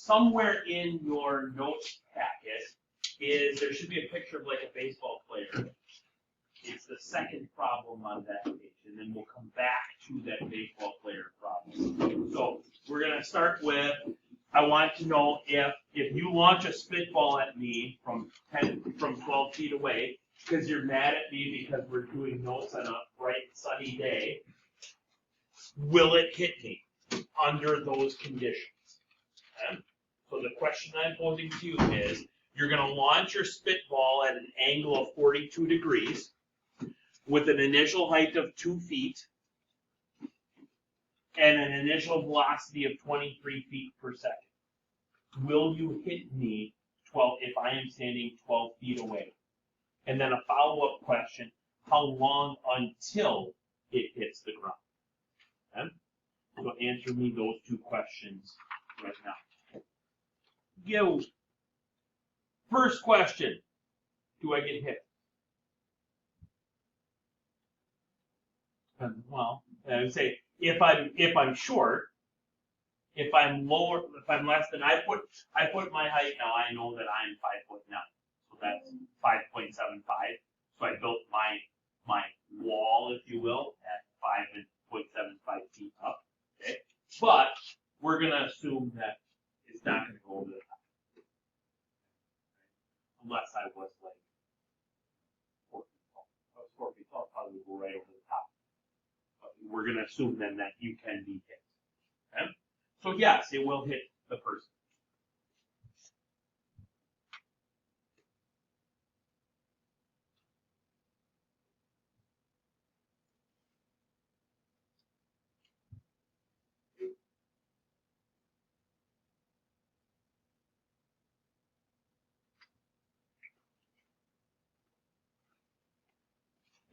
somewhere in your notes packet there should be a picture of like a baseball player. It's the second problem on that page, and then we'll come back to that baseball player problem. So we're gonna start with, I want to know if you launch a spitball at me from 12 feet away, because you're mad at me because we're doing notes on a bright sunny day, will it hit me under those conditions? Okay? So the question I'm posing to you is, you're going to launch your spitball at an angle of 42 degrees with an initial height of 2 feet and an initial velocity of 23 feet per second. Will you hit me if I am standing 12 feet away? And then a follow-up question, how long until it hits the ground? Okay? So answer me those two questions right now. Yo. First question, do I get hit? Well, I would say if I'm short, if I'm lower, if I'm less than I put my height now. I know that I'm 5'9", so that's 5.75. So I built my wall, if you will, at 5.75 feet up. Okay, but we're gonna assume that it's not gonna go over the top. Unless I was like 4 feet tall. If I was 4 feet tall, probably would go right over the top. But we're going to assume then that you can be hit. Okay? So yes, it will hit the person.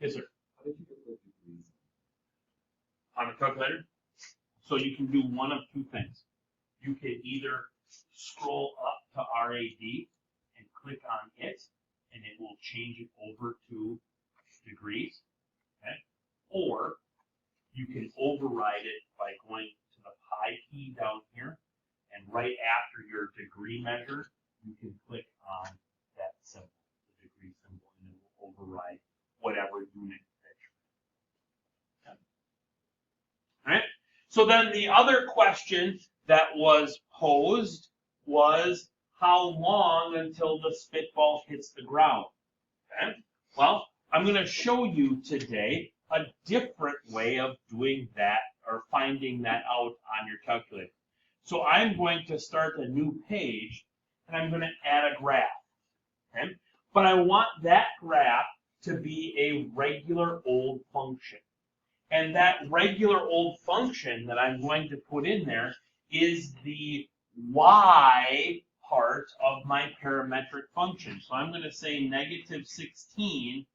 Yes, sir. How did you get the degrees? On a calculator? So you can do one of two things. You can either scroll up to RAD and click on it, and it will change it over to degrees. Okay? Or you can override it by going to the pi key down here, and right after your degree measure, you can click on that symbol, the degree symbol, and it will override whatever unit measure. Okay. All right. So then the other question that was posed was, how long until the spitball hits the ground? Okay. Well, I'm going to show you today a different way of doing that or finding that out on your calculator. So I'm going to start a new page and I'm going to add a graph. Okay? But I want that graph to be a regular old function. And that regular old function that I'm going to put in there is the y part of my parametric function. So I'm going to say negative 16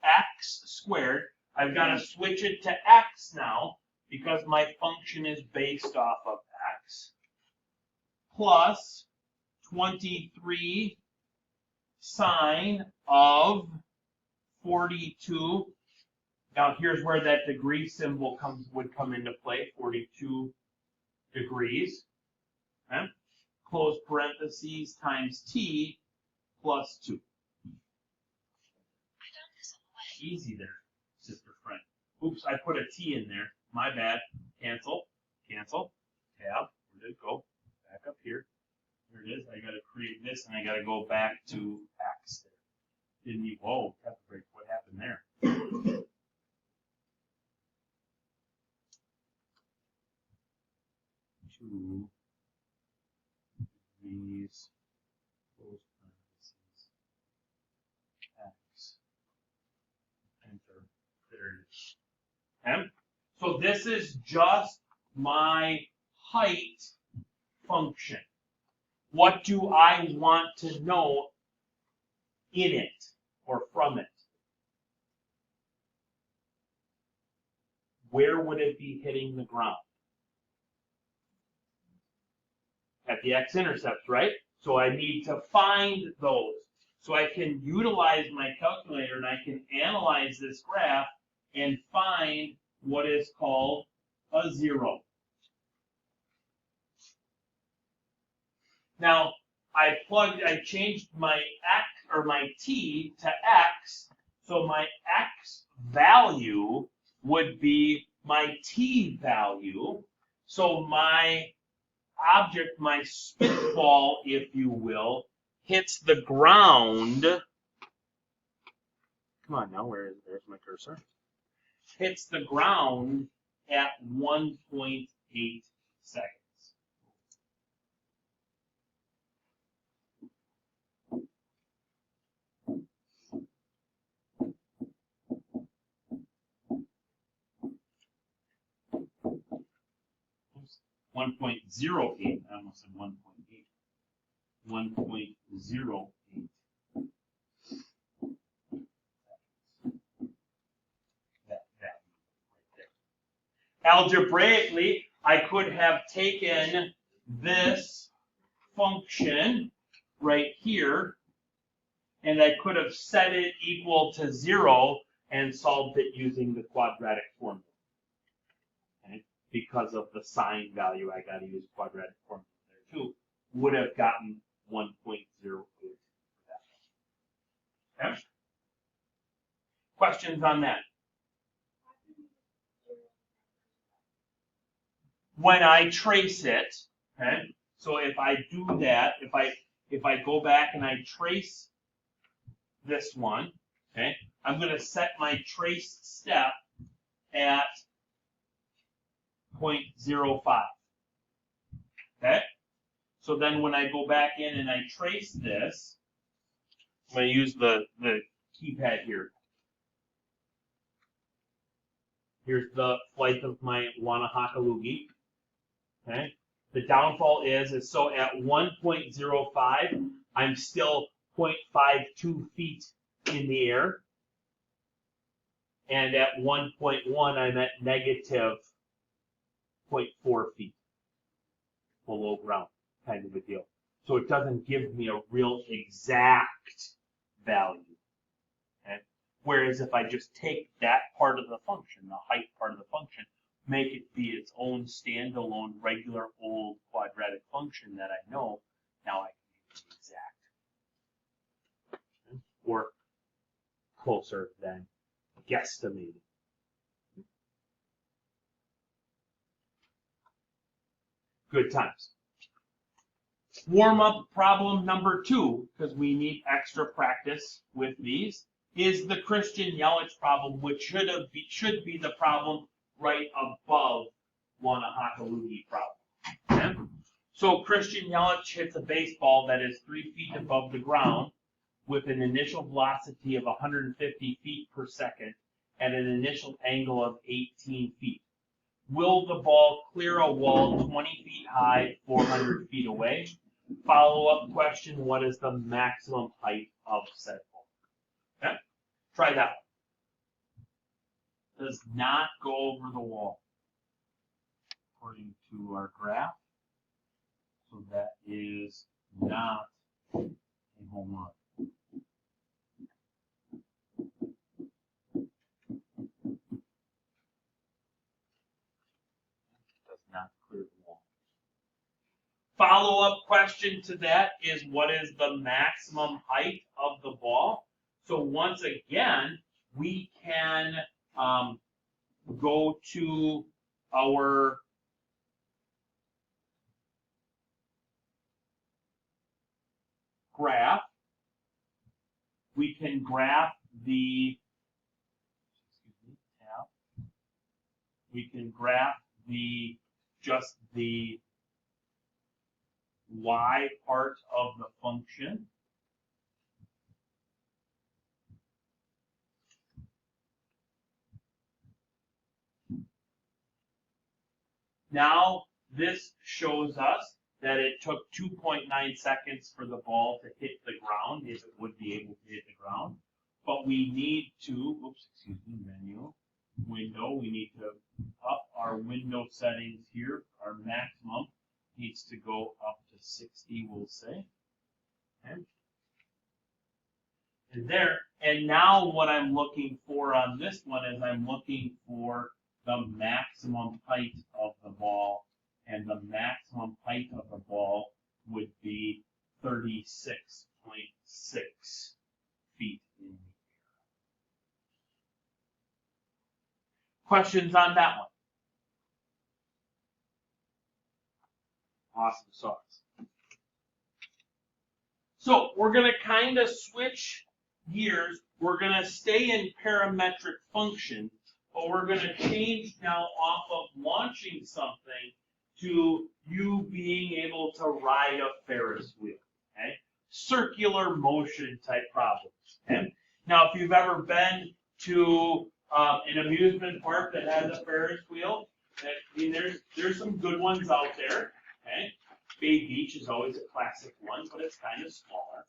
x squared. I've got to switch it to x now because my function is based off of x, plus 23 sine of 42. Now here's where that degree symbol would come into play, 42 degrees. Okay? Close parentheses times t plus 2. Easy there, sister friend. Oops, I put a t in there. My bad. Cancel. Cancel. Tab. Where did it go? Back up here. Here it is. I got to create this, and I got to go back to x there. Didn't you? Whoa, pepper break. What happened there? Two degrees. Close parentheses. X. Enter. There it is. Okay? So this is just my height function. What do I want to know in it or from it? Where would it be hitting the ground? At the x-intercepts, right? So I need to find those. So I can utilize my calculator and I can analyze this graph and find what is called a zero. Now, I changed my x or my t to x, so my x value would be my t value. So my object, my spitball, if you will, hits the ground. Come on now, there's my cursor? Hits the ground at 1.8 seconds. 1.08, I almost said 1.8. 1.08. That value right there. Algebraically, I could have taken this function right here, and I could have set it equal to 0 and solved it using the quadratic formula. Okay? Because of the sign value, I got to use quadratic formula there too. Would have gotten 1.08 for that. Okay? Questions on that? When I trace it, okay, so if I do that, if I go back and I trace this one, okay, I'm going to set my trace step at 0.05. Okay? So then when I go back in and I trace this, I'm going to use the keypad here. Here's the flight of my Wanahakalugi. Okay? The downfall is so at 1.05, I'm still 0.52 feet in the air. And at 1.1, I'm at negative 0.4 feet below ground, kind of a deal. So it doesn't give me a real exact value. Okay? Whereas if I just take that part of the function, the height part of the function, make it be its own standalone, regular, old quadratic function that I know, now I can make it exact. Okay? Or closer than guesstimated. Good times. Warm-up problem number 2, because we need extra practice with these, is the Christian Yelich problem, which should be the problem right above Wanahakalugi problem. Okay? So Christian Yelich hits a baseball that is 3 feet above the ground with an initial velocity of 150 feet per second at an initial angle of 18 feet. Will the ball clear a wall 20 feet high, 400 feet away? Follow-up question, what is the maximum height of said ball? Okay? Try that one. Does not go over the wall, according to our graph. So that is not a home run. Does not clear the wall. Follow-up question to that is, what is the maximum height of the ball? So once again, we can go to our graph. We can graph the, we can graph just the y part of the function. Now, this shows us that it took 2.9 seconds for the ball to hit the ground, if it would be able to hit the ground. But we need to, menu, window, we need to up our window settings here. Our maximum needs to go up to 60, we'll say. Okay. And there, and now what I'm looking for on this one is I'm looking for the maximum height of the ball, and the maximum height of the ball would be 36.6 feet in the air. Questions on that one? Awesome sauce. So we're going to kind of switch gears. We're going to stay in parametric function, but we're going to change now off of launching something to you being able to ride a Ferris wheel. Okay? Circular motion type problems. Okay? Now, if you've ever been to an amusement park that has a Ferris wheel, I mean, there's some good ones out there. Okay? Bay Beach is always a classic one, but it's kind of smaller.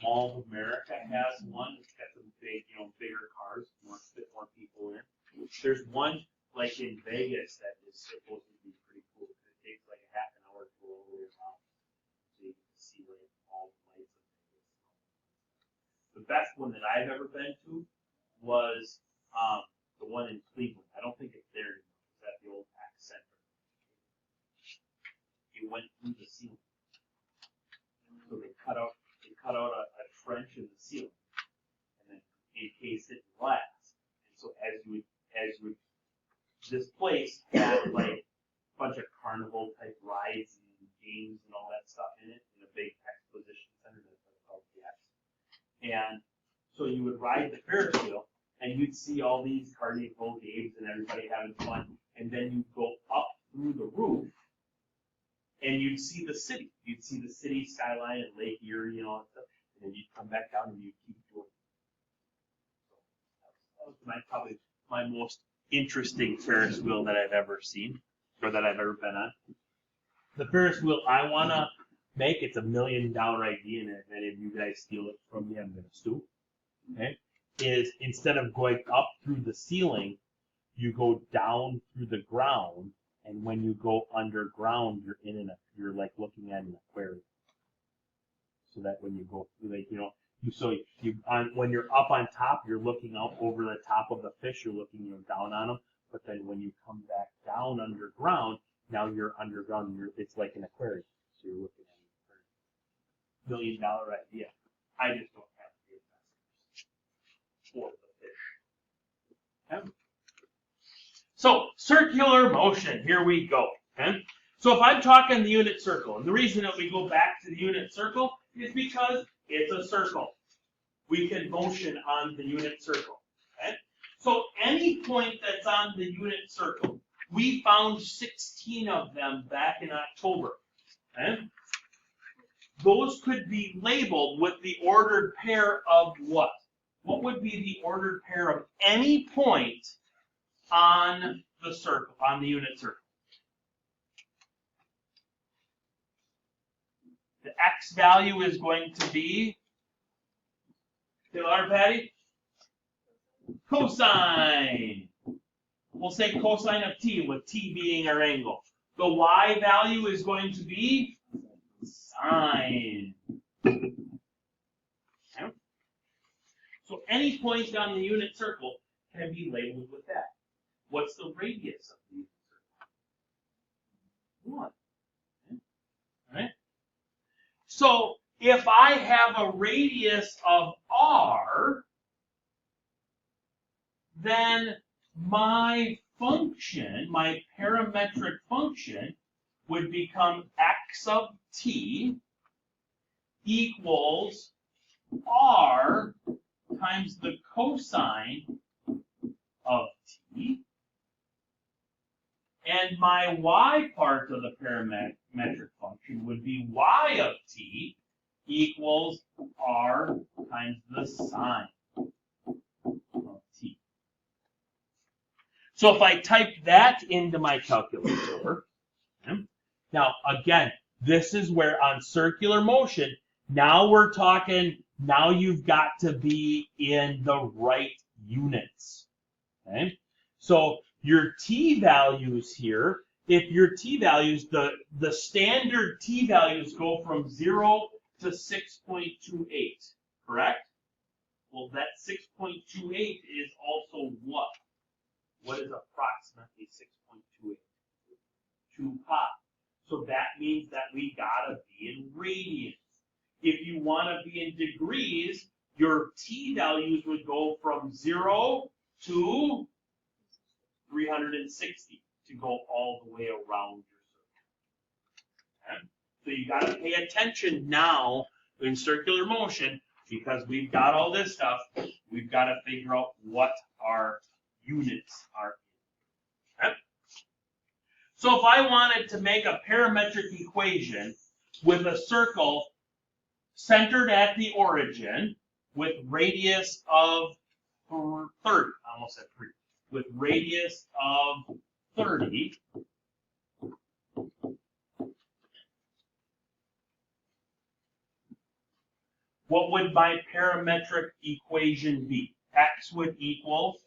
Mall of America has one. It's got some big, bigger cars, fit more people in. There's one like in Vegas that is supposed to be pretty cool. It takes like a half an hour to go all the way around, so you can see like all the lights of Vegas. The best one that I've ever been to was the one in Cleveland. I don't think it's there anymore. It's at the old Pack Center. It went through the ceiling. So they cut out a trench in the ceiling and then encased it in glass. And so this place had like a bunch of carnival type rides and games and all that stuff in it in a big exposition center that's called Yes. And so you would ride the Ferris wheel and you'd see all these carnival games and everybody having fun. And then you'd go up through the roof and you'd see the city. You'd see the city skyline and Lake Erie and all that stuff. And then you'd come back down and you'd keep going. So that was probably my most interesting Ferris wheel that I've ever seen or that I've ever been on. The Ferris wheel I want to make, it's $1 million idea, and if any of you guys steal it from me, I'm going to sue. Okay? Is instead of going up through the ceiling, you go down through the ground. And when you go underground, you're like looking at an aquarium. So that when you go through, when you're up on top, you're looking out over the top of the fish. You're looking, down on them. But then when you come back down underground, now you're underground. It's like an aquarium. So you're looking at an aquarium. $1 million idea. I just don't have the investors for the fish. Okay? So, circular motion, here we go. Okay? So if I'm talking the unit circle, and the reason that we go back to the unit circle is because it's a circle. We can motion on the unit circle. Okay? So any point that's on the unit circle, we found 16 of them back in October. Okay? Those could be labeled with the ordered pair of what? What would be the ordered pair of any point on the circle, on the unit circle? The x value is going to be, Taylor, Patty? Cosine. We'll say cosine of t, with t being our angle. The y value is going to be sine. Okay. So any point on the unit circle can be labeled with that. What's the radius of the unit circle? 1. Okay. All right. So if I have a radius of r, then my function, my parametric function, would become x of t equals r times the cosine of t. And my y part of the parametric function would be y of t equals r times the sine of t. So if I type that into my calculator, now again, this is where on circular motion, now we're talking, now you've got to be in the right units. Okay? So your t values here, if your t values, the standard t values go from 0 to 6.28, correct? Well, that 6.28 is also what? What is approximately 6.28? 2 pi. So that means that we gotta be in radians. If you want to be in degrees, your t values would go from 0 to 360 to go all the way around your circle. Okay? So you got to pay attention now in circular motion, because we've got all this stuff. We've got to figure out what our units are. Okay? So if I wanted to make a parametric equation with a circle centered at the origin with radius of 30, I almost said 3, with radius of 30, what would my parametric equation be? X would equal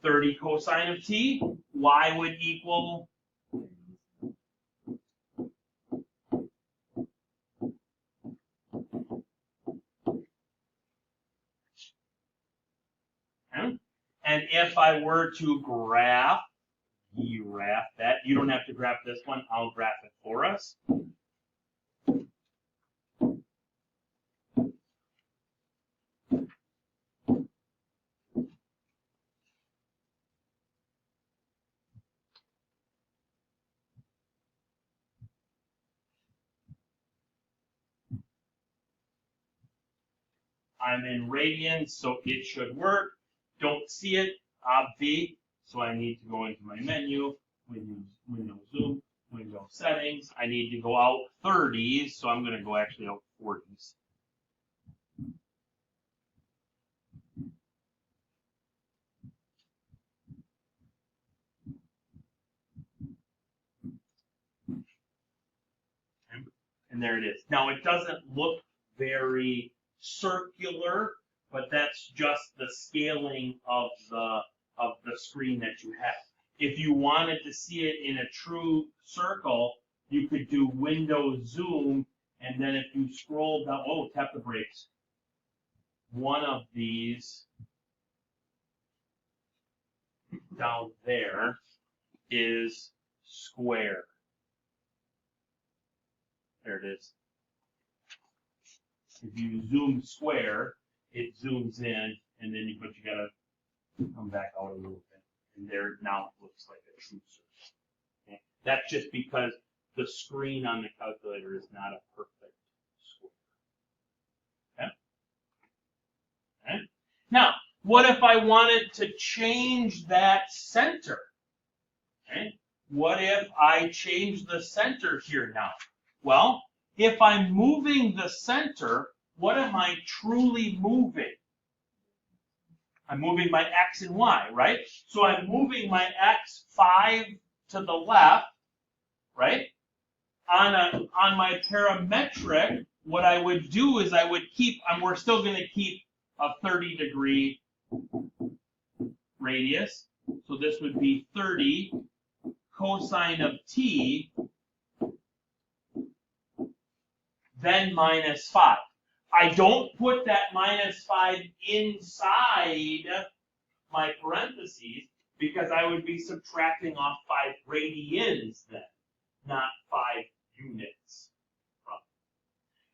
30 cosine of t. Y would equal and if I were to graph that, you don't have to graph this one, I'll graph it for us. I'm in radians, so it should work. Don't see it, obv, so I need to go into my menu, window zoom, window settings. I need to go out 30s, so I'm going to go actually out 40s. And there it is. Now it doesn't look very circular, but that's just the scaling of the screen that you have. If you wanted to see it in a true circle, you could do window zoom, and then if you scroll down, oh, tap the brakes. One of these down there is square. There it is. If you zoom square, it zooms in, and then you gotta come back out a little bit. And there now it looks like a true circle. Okay? That's just because the screen on the calculator is not a perfect square. Okay? Okay? Now, what if I wanted to change that center? Okay? What if I change the center here now? Well, if I'm moving the center, what am I truly moving? I'm moving my x and y, right? So I'm moving my x 5 to the left, right? On my parametric, what I would do is I would keep, we're still going to keep a 30-degree radius. So this would be 30 cosine of t, then minus 5. I don't put that minus 5 inside my parentheses because I would be subtracting off 5 radians then, not 5 units from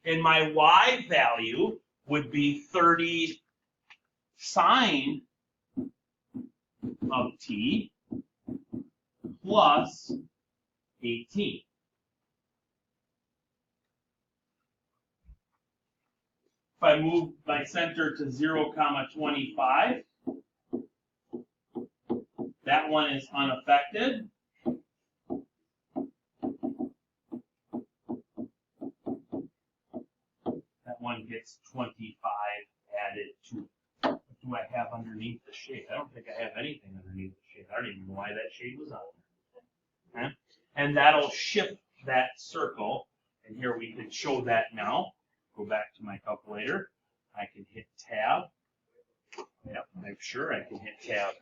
it. And my y value would be 30 sine of t plus 18. If I move my center to 0, 25, that one is unaffected. That one gets 25 added to it. What do I have underneath the shade? I don't think I have anything underneath the shade. I don't even know why that shade was on there. Okay? And that'll shift that circle. And here we can show that now. Go back to my calculator. I can hit tab. Yep, I'm sure I can hit tab.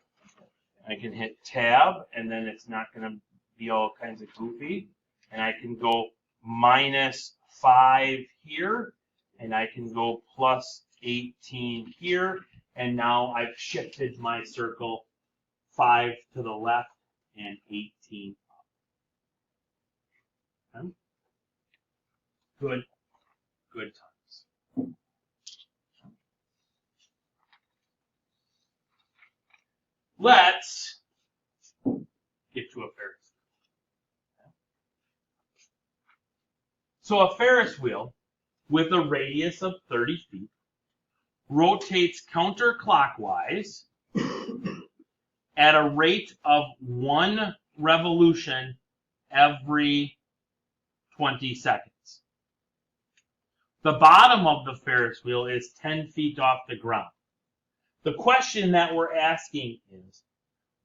I can hit tab, and then it's not going to be all kinds of goofy. And I can go minus 5 here, and I can go plus 18 here. And now I've shifted my circle 5 to the left and 18 up. Okay? Good. good times. Let's get to a Ferris wheel. So a Ferris wheel with a radius of 30 feet rotates counterclockwise at a rate of 1 revolution every 20 seconds. The bottom of the Ferris wheel is 10 feet off the ground. The question that we're asking is,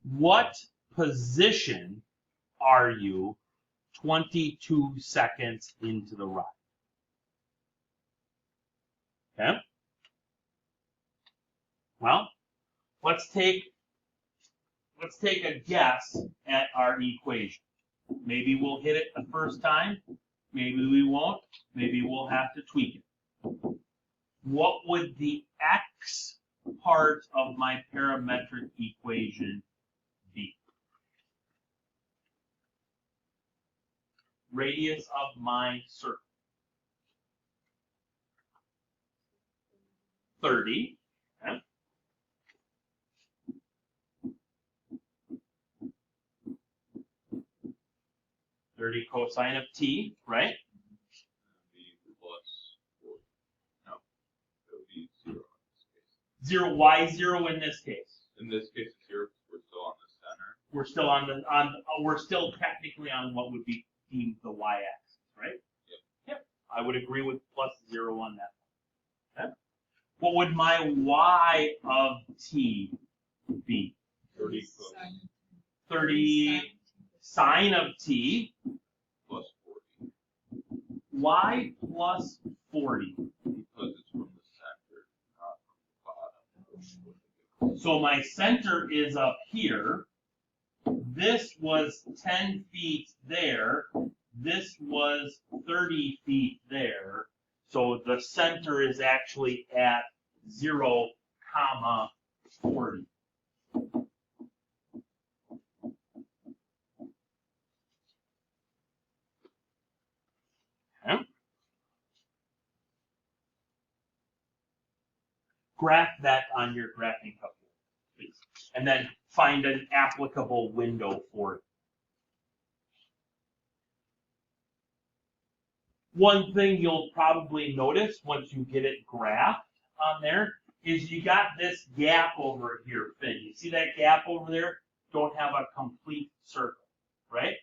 what position are you 22 seconds into the ride? Okay? Well, let's take a guess at our equation. Maybe we'll hit it the first time. Maybe we won't. Maybe we'll have to tweak it. What would the x part of my parametric equation be? Radius of my circle. 30. Okay. Cosine of t, right? Plus 40. No, it would be 0 in this case. 0, why 0 in this case? In this case, it's 0 because we're still on the center. We're still we're still technically on what would be deemed the y-axis, right? Yep. I would agree with plus 0 on that. Okay. What would my y of t be? 30 sine of t plus 40. Y plus 40. Because it's from the center, not from the bottom. So my center is up here. This was 10 feet there. This was 30 feet there. So the center is actually at 0, 40. Okay. Graph that on your graphing calculator, please. And then find an applicable window for it. One thing you'll probably notice once you get it graphed on there is you got this gap over here, Finn. You see that gap over there? Don't have a complete circle, right?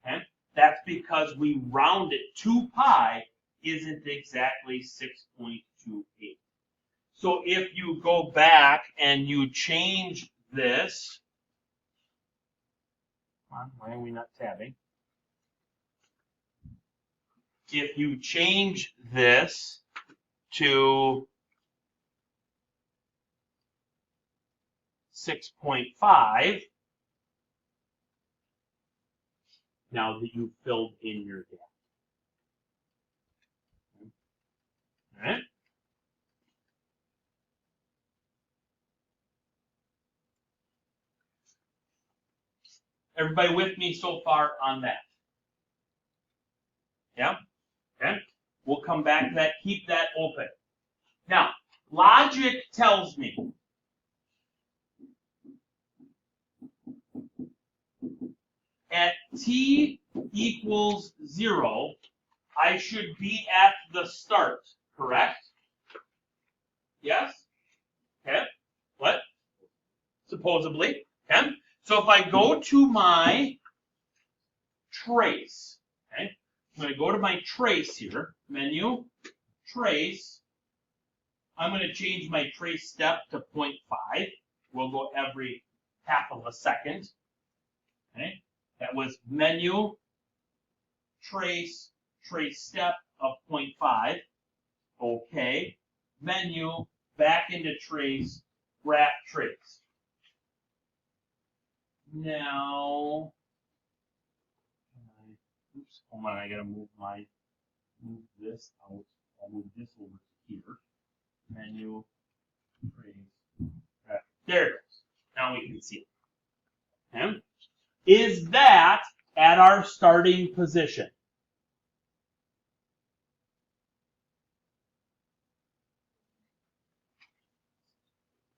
Okay? That's because we rounded 2 pi isn't exactly 6.28. So if you go back and you change this, come on, why are we not tabbing? If you change this to 6.5, now that you've filled in your gap. All right? Everybody with me so far on that? Yeah? Okay? We'll come back to that. Keep that open. Now, logic tells me at t equals 0, I should be at the start, correct? Yes? Okay. What? Supposedly. Okay. So if I go to my trace, okay, I'm going to go to my trace here, menu, trace. I'm going to change my trace step to 0.5. We'll go every half of a second. Okay. That was menu, trace, trace step of 0.5. Okay. Menu, back into trace, graph trace. Now, oops, hold on, I gotta move this out. I'll move this over to here. Menu, trace, graph. There it goes. Now we can see it. Okay. Is that at our starting position?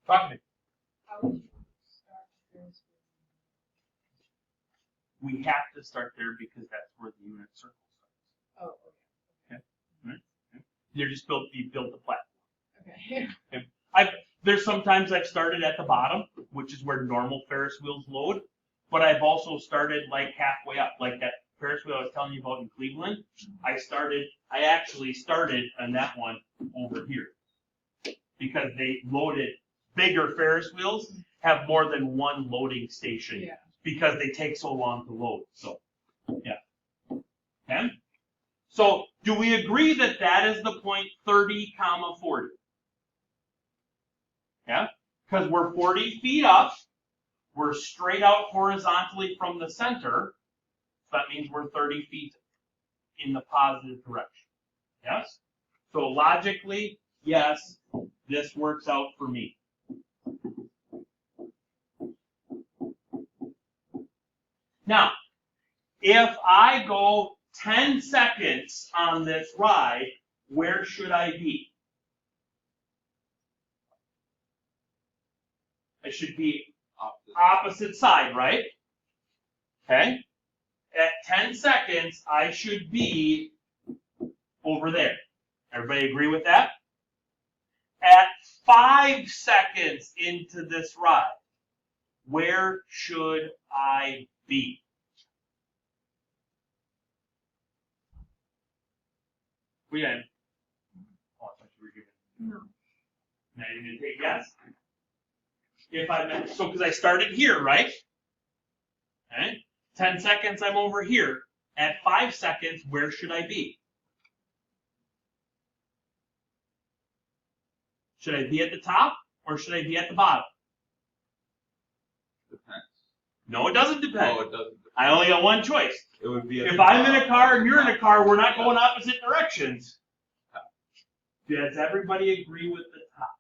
Talk to me. How would you start Ferris We have to start there because that's where the unit circle starts. wheel? Oh, They're just you built the platform. okay. There's sometimes I've started at the bottom, which is where normal Ferris wheels load, but I've also started like halfway up, like that Ferris wheel I was telling you about in Cleveland. I actually started on that one over here because they loaded bigger Ferris wheels have more than one loading station Yeah. because they take so long to load. So, yeah. Okay? So, do we agree that that is the point 30, 40? Yeah? Because we're 40 feet up, we're straight out horizontally from the center, so that means we're 30 feet in the positive direction. Yes? So logically, yes, this works out for me. Now, if I go 10 seconds on this ride, where should I be? I should be opposite side, right? Okay? At 10 seconds, I should be over there. Everybody agree with that? At 5 seconds into this ride, where should I be? We had. Oh, I thought you were giving. No. Now you're gonna take yes. Because I started here, right? Okay. 10 seconds, I'm over here. At 5 seconds, where should I be? Should I be at the top or should I be at the bottom? Depends. No, it doesn't depend. Oh, it doesn't. I only got one choice. It would be. If I'm in a car and you're in a car, we're not going opposite directions. Does everybody agree with the top?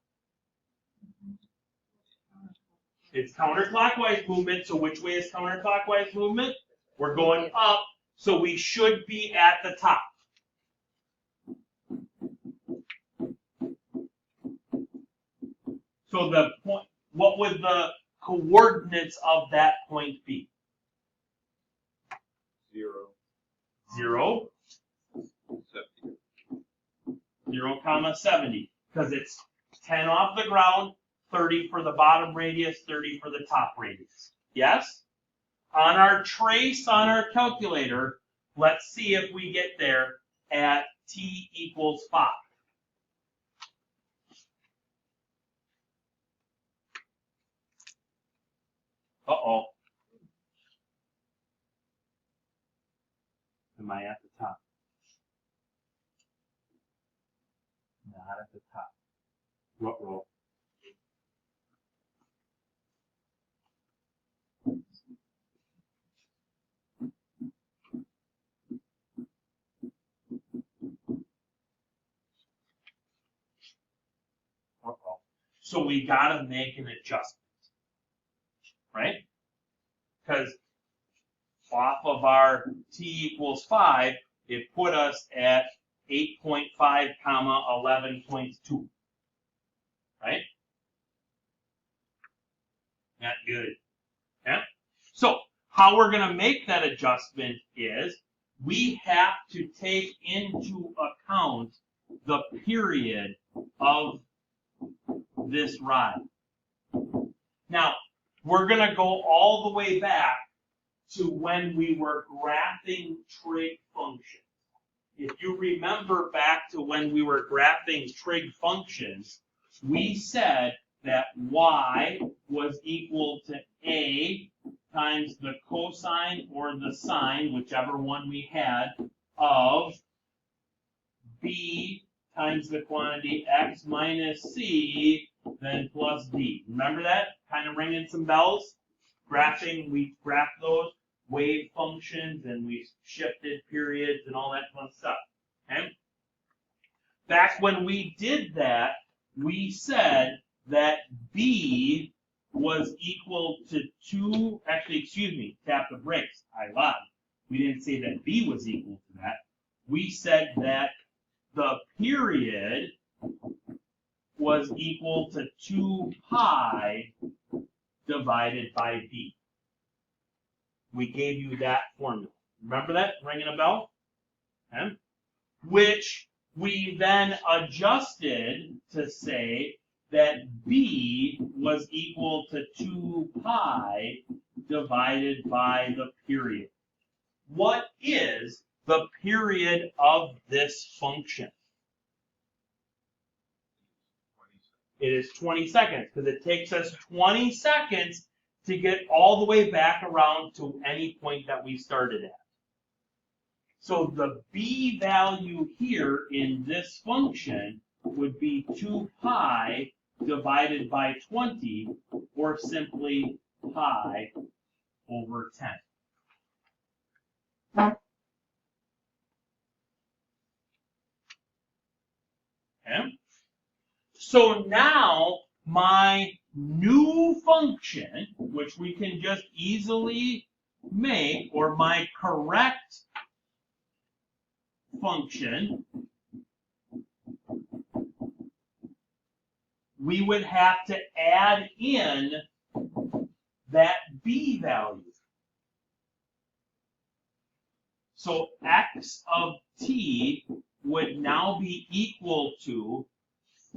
It's counterclockwise movement, so which way is counterclockwise movement? We're going up, so we should be at the top. So the point, what would the coordinates of that point be? 0. 0, 70. 0, 70, because it's 10 off the ground, 30 for the bottom radius, 30 for the top radius. Yes? On our trace on our calculator, let's see if we get there at t equals 5. Uh-oh. Am I at the top? Not at the top. What roll? Uh-oh. So we gotta make an adjustment. Right? Because off of our t equals 5, it put us at 8.5, 11.2. Right? Not good. Yeah? So, how we're going to make that adjustment is we have to take into account the period of this ride. Now, we're going to go all the way back to when we were graphing trig functions. If you remember back to when we were graphing trig functions, we said that y was equal to a times the cosine or the sine, whichever one we had, of b times the quantity x minus c, then plus d. Remember that? Kind of ringing some bells? Graphing, we graphed those wave functions and we shifted periods and all that fun stuff. Okay? Back when we did that, we said that b was equal to 2, actually, excuse me, tap the brakes, I lied. We didn't say that b was equal to that. We said that the period was equal to 2 pi divided by b. We gave you that formula. Remember that? Ringing a bell? Okay. Which we then adjusted to say that b was equal to 2 pi divided by the period. What is the period of this function? It is 20 seconds, because it takes us 20 seconds to get all the way back around to any point that we started at. So the b value here in this function would be 2 pi divided by 20, or simply pi over 10. Okay? So now my new function, which we can just easily make, or my correct function, we would have to add in that b value. So x of t would now be equal to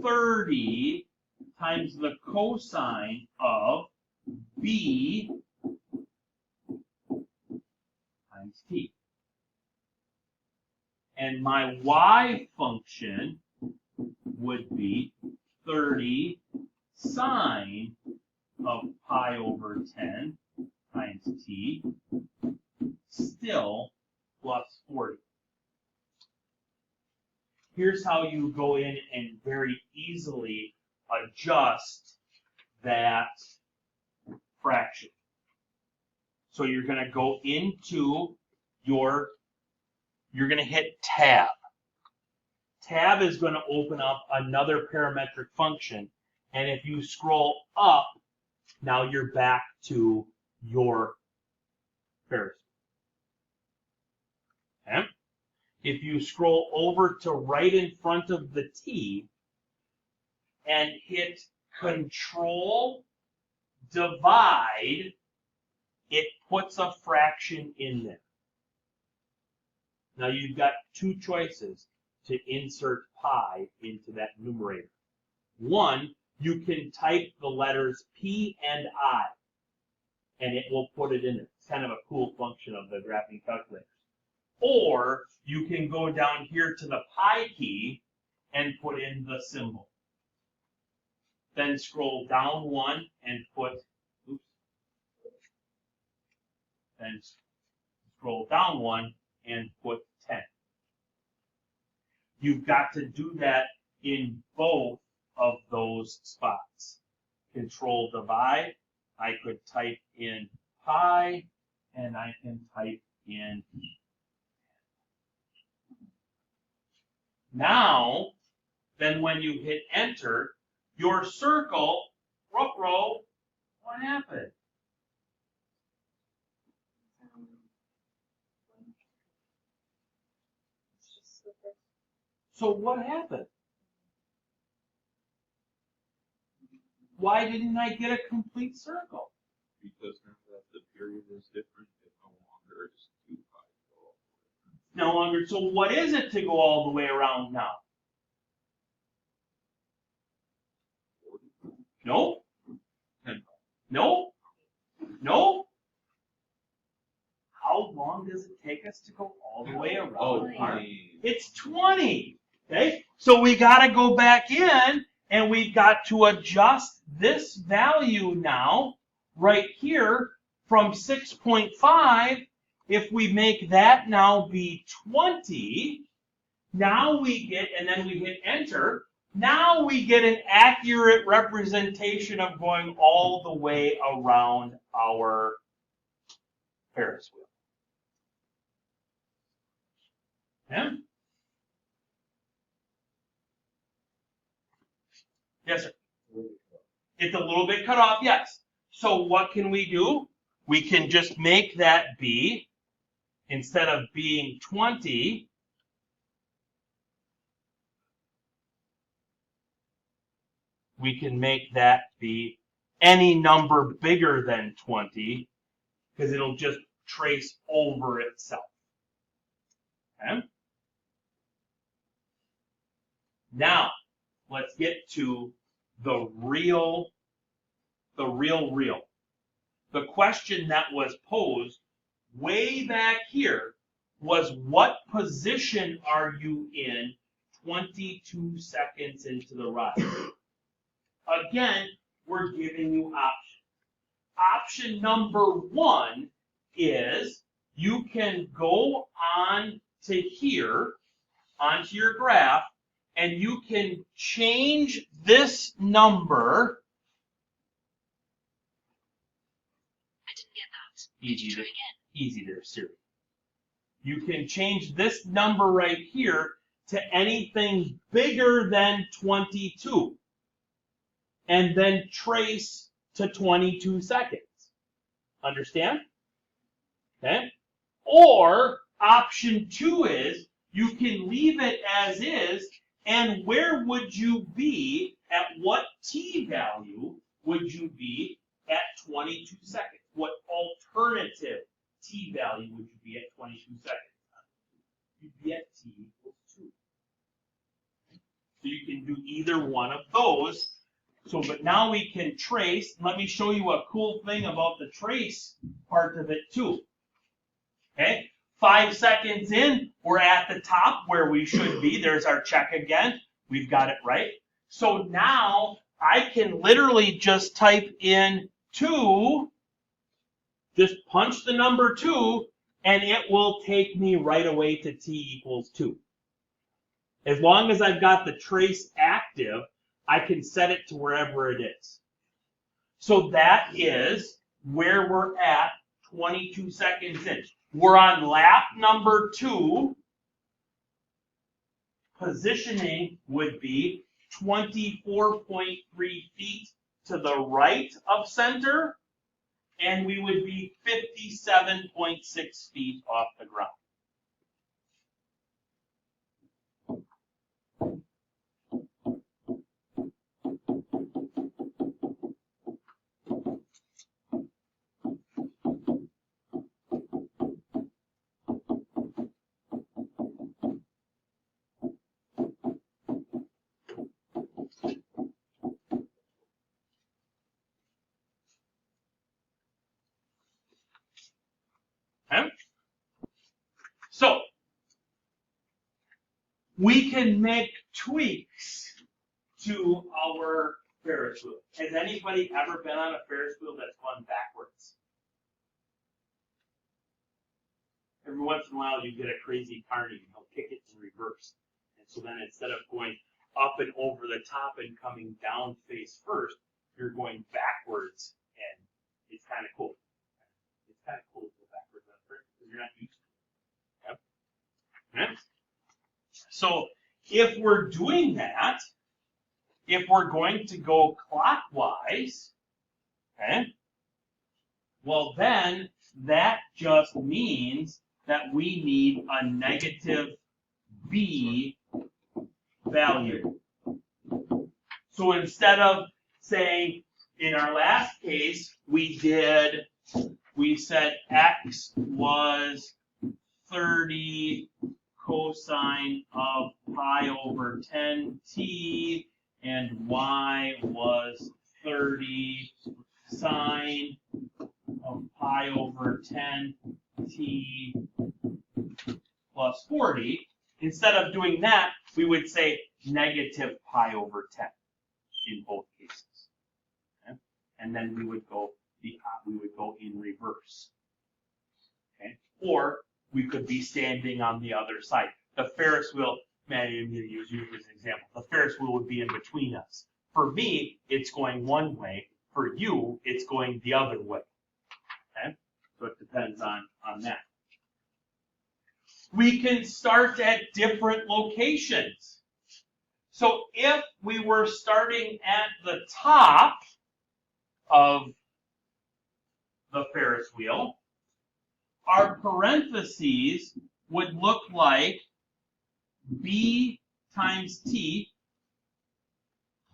30 times the cosine of b times t. And my y function would be 30 sine of pi over 10 times t, still plus 40. Here's how you go in and very easily adjust that fraction. So you're going to go into you're going to hit tab. Tab is going to open up another parametric function, and if you scroll up, now you're back to your Ferris wheel. Okay? If you scroll over to right in front of the T and hit Control Divide, it puts a fraction in there. Now you've got two choices to insert pi into that numerator. One, you can type the letters P and I, and it will put it in there. It's kind of a cool function of the graphing calculators. Or you can go down here to the pi key and put in the symbol. Then scroll down one and put, oops. Then scroll down one and put 10. You've got to do that in both of those spots. Control divide, I could type in pi, and I can type in. Now, then when you hit enter, your circle, ruh-roh, what happened? So what happened? Why didn't I get a complete circle? Because now that the period is different, it no longer is 2 pi. No longer. So what is it to go all the way around now? 40. No. 10. No. No. How long does it take us to go all the way around? Oh, It's 20. Okay. So we got to go back in, and we've got to adjust this value now, right here, from 6.5. If we make that now be 20, now we get, and then we hit enter, now we get an accurate representation of going all the way around our Ferris wheel. Yeah? Yes, sir. It's a little bit cut off, yes. So what can we do? We can just make that be, instead of being 20, we can make that be any number bigger than 20, because it'll just trace over itself. Okay? Now, let's get to the real. The question that was posed way back here was, what position are you in 22 seconds into the ride? Again, we're giving you options. Option number 1 is you can go on to here, onto your graph, and you can change this number. I didn't get that. Easy Try there, again. easy there, Siri. You can change this number right here to anything bigger than 22, and then trace to 22 seconds. Understand? Okay? Or option 2 is you can leave it as is, and where would you be, at what t value would you be at 22 seconds? What alternative t value would you be at 22 seconds? You'd be at t equals 2. So you can do either one of those. So, but now we can trace. Let me show you a cool thing about the trace part of it too. Okay, 5 seconds in, we're at the top where we should be. There's our check again. We've got it right. So now I can literally just type in 2, just punch the number 2, and it will take me right away to t equals 2. As long as I've got the trace active, I can set it to wherever it is. So that is where we're at 22 seconds in. We're on lap number 2. Positioning would be 24.3 feet to the right of center, and we would be 57.6 feet off the ground. Okay? So, we can make tweaks to our Ferris wheel. Has anybody ever been on a Ferris wheel that's gone backwards? Every once in a while you get a crazy carny and he'll kick it in reverse. And so then instead of going up and over the top and coming down face first, you're going backwards, and it's kind of cool. It's kind of cool to go backwards on a Ferris because you're not used to it. Okay? So if we're doing that, if we're going to go clockwise, okay, well then that just means that we need a negative b value. So instead of saying, in our last case, we said x was 30 cosine of pi over 10t, and y was 30 sine of pi over 10t plus 40. Instead of doing that, we would say negative pi over 10 in both cases. Okay? And then we would go in reverse. Okay? Or we could be standing on the other side. The Ferris wheel, man, I'm going to use you as an example. The Ferris wheel would be in between us. For me, it's going one way. For you, it's going the other way. Okay? So it depends on that. We can start at different locations. So if we were starting at the top of the Ferris wheel, our parentheses would look like b times t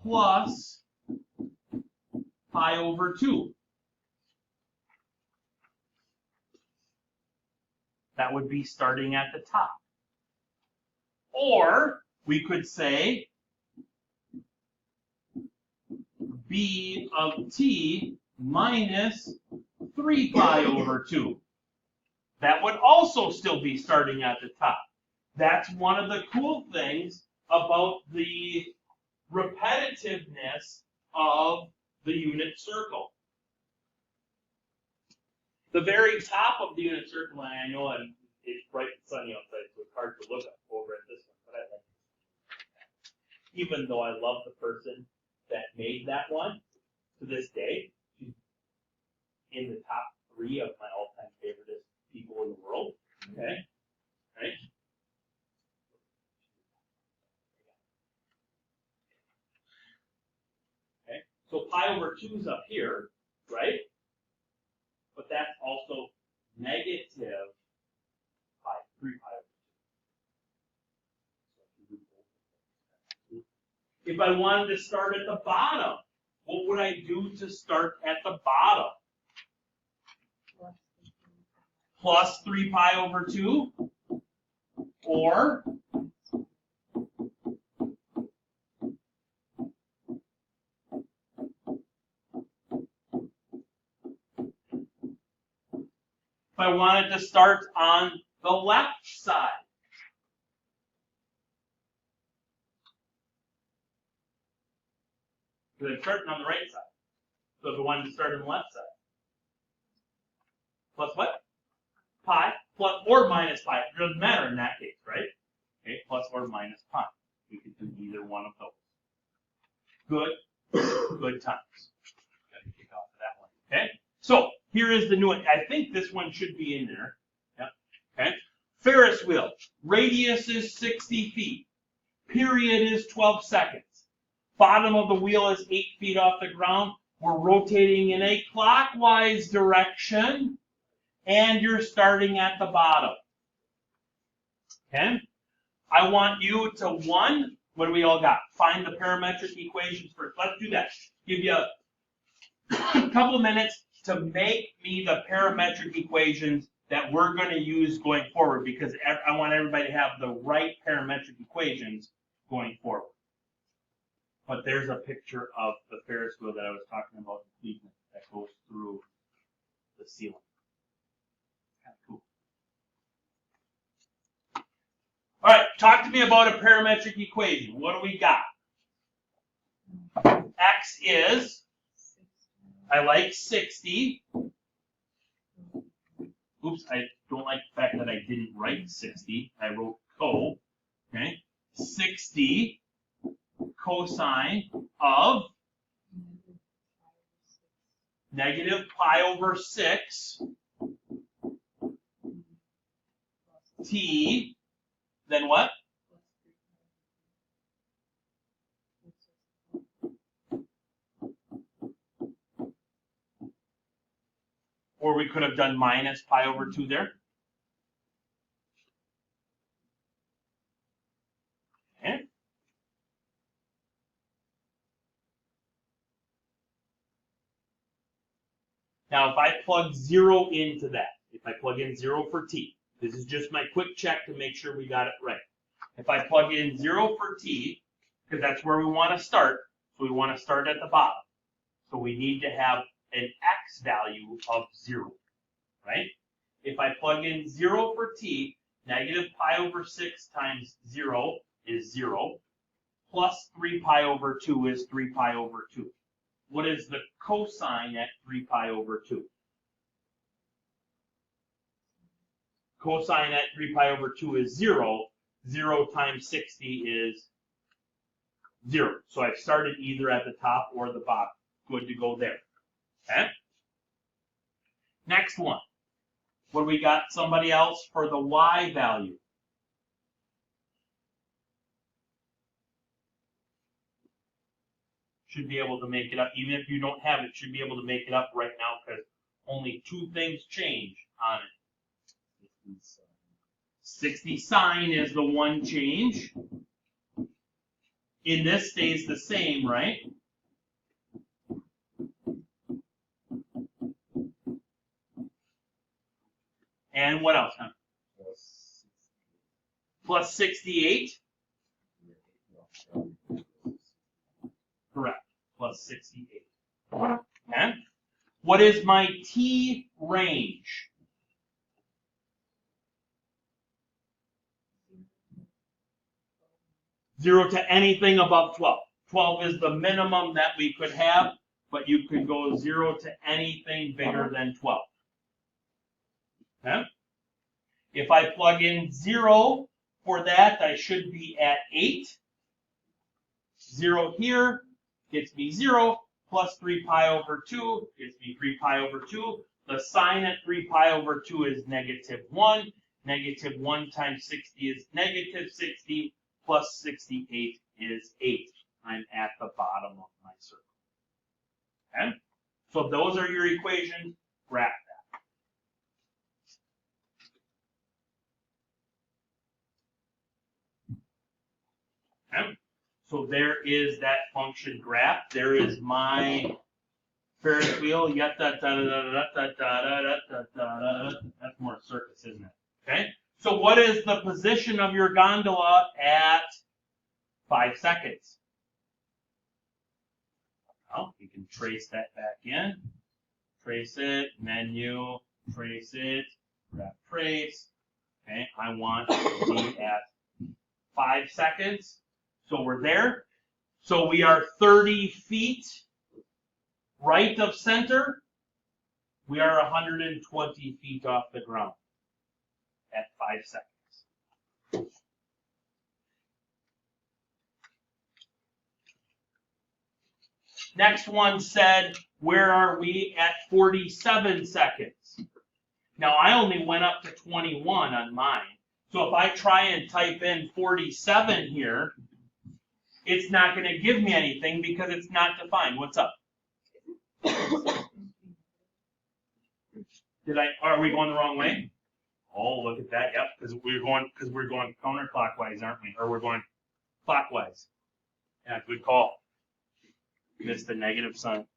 plus pi over 2. That would be starting at the top. Or we could say b of t minus 3 pi over 2. That would also still be starting at the top. That's one of the cool things about the repetitiveness of the unit circle. The very top of the unit circle, and I know it's bright and sunny outside, so it's hard to look up over at this one, but I like it. Even though I love the person that made that one, to this day, she's in the top 3 of my all-time favorite people in the world. Okay? Right? Okay? So pi over 2 is up here, right? But that's also negative 3 pi over 2. If I wanted to start at the bottom, what would I do to start at the bottom? Plus 3 pi over 2? Or if I wanted to start on the left side? Because I'm starting on the right side. So if I wanted to start on the left side. Plus what? Pi, plus or minus pi. It doesn't matter in that case, right? Okay, plus or minus pi. We could do either one of those. Good times. Gotta kick off of that one. Okay? So here is the new one. I think this one should be in there. Yep. Okay. Ferris wheel. Radius is 60 feet. Period is 12 seconds. Bottom of the wheel is 8 feet off the ground. We're rotating in a clockwise direction. And you're starting at the bottom. Okay? I want you to, one, what do we all got? Find the parametric equations first. Let's do that. Give you a couple of minutes to make me the parametric equations that we're going to use going forward, because I want everybody to have the right parametric equations going forward. But there's a picture of the Ferris wheel that I was talking about in Cleveland that goes through the ceiling. Kind of cool. All right, talk to me about a parametric equation. What do we got? X is, I like 60. Oops, I don't like the fact that I didn't write 60. I wrote co. Okay, 60 cosine of negative pi over 6 t, then what? Or we could have done minus pi over 2 there. Okay. Now, if I plug 0 into that, if I plug in 0 for t, this is just my quick check to make sure we got it right. If I plug in 0 for t, because that's where we want to start, so we want to start at the bottom. So we need to have an x value of 0, right? If I plug in 0 for t, negative pi over 6 times 0 is 0, plus 3 pi over 2 is 3 pi over 2. What is the cosine at 3 pi over 2? Cosine at 3 pi over 2 is 0. 0 times 60 is 0. So I've started either at the top or the bottom. Good to go there. Okay? Next one. What do we got? Somebody else for the y value. Should be able to make it up. Even if you don't have it, should be able to make it up right now because only 2 things change on it. 60 sine is the one change. In this stays the same, right? what else, huh? Plus 68? Correct, plus 68. Okay? What is my T range? Zero to anything above 12. 12 is the minimum that we could have, but you could go 0 to anything bigger than 12. Okay? If I plug in 0 for that, I should be at 8. 0 here gets me 0, plus 3 pi over 2 gets me 3 pi over 2. The sign at 3 pi over 2 is negative 1. Negative 1 times 60 is negative 60, plus 68 is 8. I'm at the bottom of my circle. Okay? So those are your equations. Graph that. Okay? So there is that function graph. There is my Ferris wheel. That's more a circus, isn't it? Okay? So what is the position of your gondola at 5 seconds? Well, you can trace that back in. Trace it, menu, trace it, graph trace. Okay, I want to be at 5 seconds. So we're there. So we are 30 feet right of center. We are 120 feet off the ground at 5 seconds. Next one said, where are we at 47 seconds? Now, I only went up to 21 on mine. So if I try and type in 47 here, it's not going to give me anything because it's not defined. What's up? Are we going the wrong way? Oh, look at that. Yep, because we're going counterclockwise, aren't we? Or we're going clockwise. Yeah, good call. Missed the negative sign.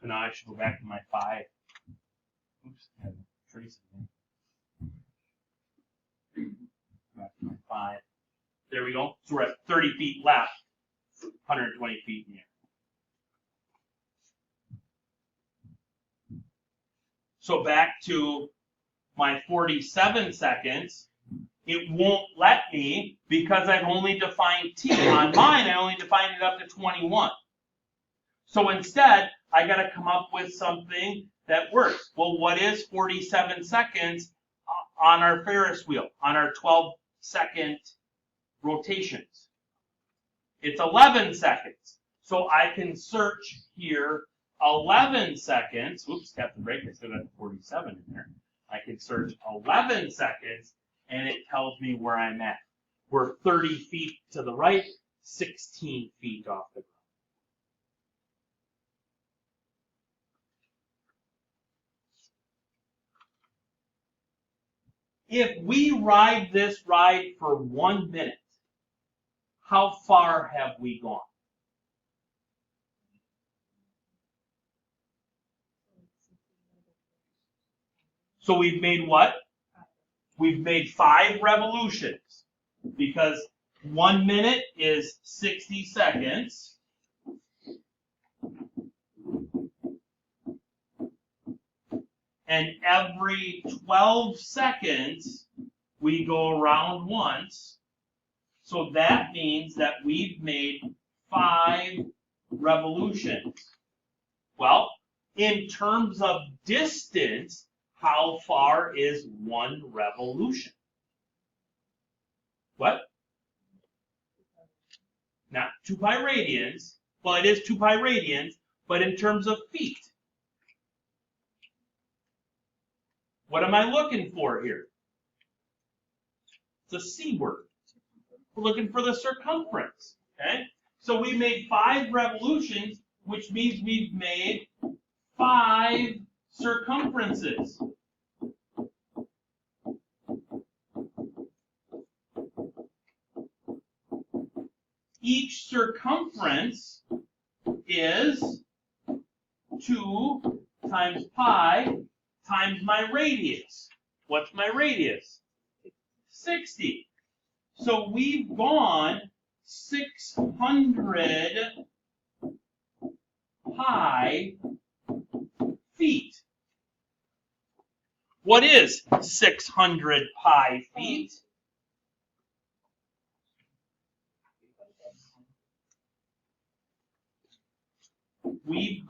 So now I should go back to my 5. Oops, I have a trace again. Back to my 5. There we go. So we're at 30 feet left, 120 feet in the air. So back to my 47 seconds, it won't let me because I've only defined T. On mine, I only defined it up to 21. So instead, I got to come up with something that works. Well, what is 47 seconds on our Ferris wheel, on our 12-second rotations? It's 11 seconds. So I can search here 11 seconds. Oops, got the break. I still got 47 in there. I can search 11 seconds, and it tells me where I'm at. We're 30 feet to the right, 16 feet off the ground. If we ride this ride for 1 minute, how far have we gone? So we've made what? We've made 5 revolutions because 1 minute is 60 seconds. And every 12 seconds, we go around once. So that means that we've made 5 revolutions. Well, in terms of distance, how far is 1 revolution? What? Not 2 pi radians. Well, it is 2 pi radians, but in terms of feet. What am I looking for here? It's a C word. We're looking for the circumference. Okay? So we made 5 revolutions, which means we've made 5 circumferences. each circumference is 2 times pi times my radius. What's my radius? 60. So we've gone 600 pi feet. What is 600 pi feet? We've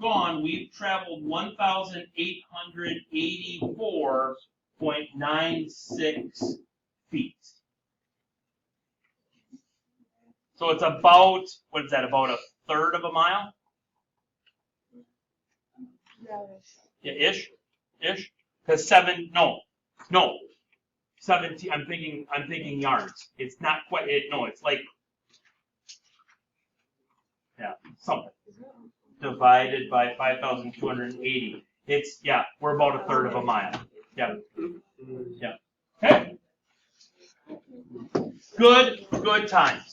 traveled 1,884.96 feet. So it's about, what is that, about a third of a mile? Yeah, ish. Because 17, I'm thinking yards. It's not quite, it's like, yeah, something. Divided by 5,280. We're about a third of a mile. Yeah. Okay. Good times.